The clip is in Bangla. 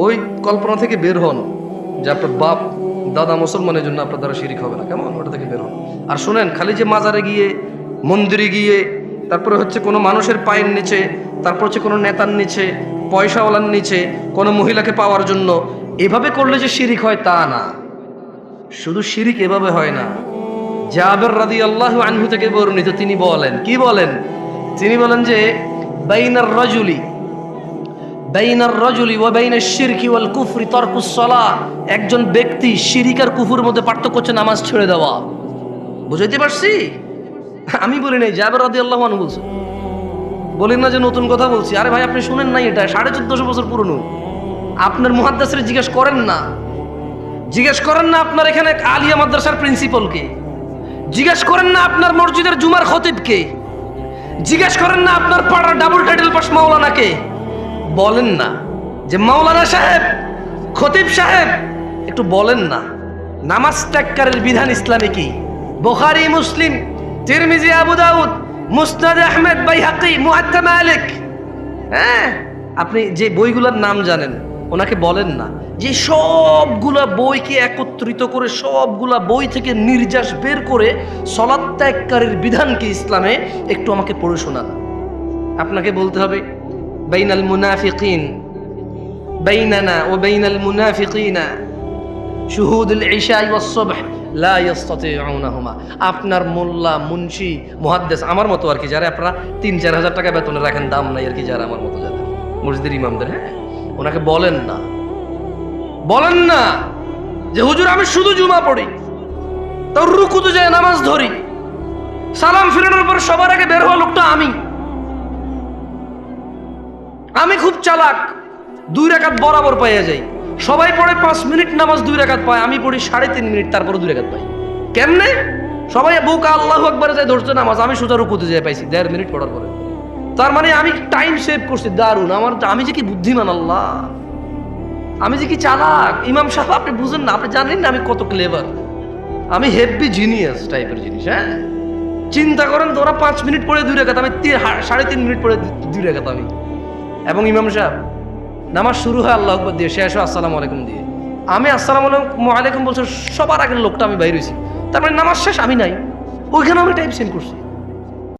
ওই কল্পনা থেকে বের হন যে আপনার বাপ দাদা মুসলমানের জন্য আপনার দ্বারা শিরিক হবে না, কেমন? ওটা থেকে বের হন। আর শোনেন, খালি যে মাজারে গিয়ে, মন্দিরে গিয়ে, তারপরে হচ্ছে কোনো মানুষের পায়ের নিচে, তারপর হচ্ছে কোনো নেতার নিচে, পয়সাওয়ালার নিচে, কোনো মহিলাকে পাওয়ার জন্য এভাবে করলে যে শিরিক হয় তা না। শুধু শিরিক এভাবে হয় না। জাবের রাদিয়াল্লাহু আনহু থেকে বর্ণিত, তিনি বলেন, কি বলেন? তিনি বলেন যে বাইনার রাজুলি ওয়া বাইনাশ শিরকি ওয়াল কুফরি তারকুস সালাহ। একজন ব্যক্তি শিরিক আর কুফরের মধ্যে পার্থক্য হচ্ছে নামাজ ছেড়ে দেওয়া। বুঝাইতে পারছি? আমি বলি নাই, জাবের রাদিয়াল্লাহু আনহু বলছে। বলেন না যে নতুন কথা বলছি। আরে ভাই, আপনি শুনেন নাই? এটা 1450 বছর পুরনো। আপনার মুহাদ্দিসরে জিজ্ঞেস করেন না, আপনার এখানে আলিয়া মাদ্রাসার প্রিন্সিপালকে, জিজ্ঞেস করেন না আপনার মসজিদের জুমার খতিবকে, জিজ্ঞেস করেন না আপনার পাড়ার ডাবল টাইটেল পাস মাওলানাকে। বলেন না যে মাওলানা সাহেব, খতিব সাহেব, একটু বলেন না নামাজ ত্যাগকারীর বিধান ইসলামে কি? বুখারী, মুসলিম, তিরমিজি, আবু দাউদ, মুসনাদ আহমেদ, বাইহাকি, মুআত্তা মালিক। হ্যাঁ, আপনি যে বইগুলোর নাম জানেন, ওনাকে বলেন না যে সবগুলা বইকে একত্রিত করে, সবগুলা বই থেকে নির্যাস বের করে সালাত ত্যাগকারীর বিধান কি ইসলামে একটু আমাকে পড়ে শোনান। আপনাকে বলতে হবে বাইনাল মুনাফিকিন, বাইনানা ওয়া বাইনাল মুনাফিকিনা শুহুদুল ইশা ওয়াস সুবহ লা ইস্তাতিউনাহুমা। আপনার মোল্লা, মুন্সি, মুহাদ্দিস আমার মতো আর কি, যারা আপনারা 3-4 হাজার টাকা বেতনে রাখেন, দাম নাই আর কি, যারা আমার মতো যারা মসজিদের ইমামদের, হ্যাঁ, ওনাকে বলেন না যে হুজুর আমি শুধু জুমা পড়ি, তার রুকুতে যায় নামাজ ধরি, সালাম ফিরানোর পর সবার আগে বের হওয়া লোকটা আমি খুব চালাক, 2 রাকাত বরাবর পাইয়া যাই। সবাই পড়ে 5 মিনিট নামাজ 2 রাকাত পায়, আমি পড়ি 3.5 মিনিট, তারপর 2 রাকাত পাই। কেমনে? সবাই বুকা আল্লাহু আকবার যায় ধরছে নামাজ, আমি সোজা রুকুতে যায় পাইছি 1.5 মিনিট পড়ার পরে। তার মানে আমি টাইম সেভ করছি, দারুণ। আমি যে কি বুদ্ধিমান, আল্লাহ, আমি যে কি চালাক। ইমাম সাহেব, আপনি বুঝেন না, আপনি জানেন না আমি কত ক্লেভার, আমি হেভি জিনিয়াস টাইপের জিনিস। হ্যাঁ, চিন্তা করেন তো, ওরা 5 মিনিট পড়ে 2 রাকাত, আমি 3.5 মিনিট পড়ে 2 রাকাত আমি। এবং ইমাম সাহেব নামাজ শুরু হয় আল্লাহু আকবার দিয়ে, শেষ হয় আসসালামু আলাইকুম দিয়ে। আমি আসসালামু আলাইকুম বলছি, সবার আগের লোকটা আমি বাইরে হয়েছি, তার মানে নামাজ শেষ, আমি নাই, ওইখানে আমি টাইম সেন্ড করছি।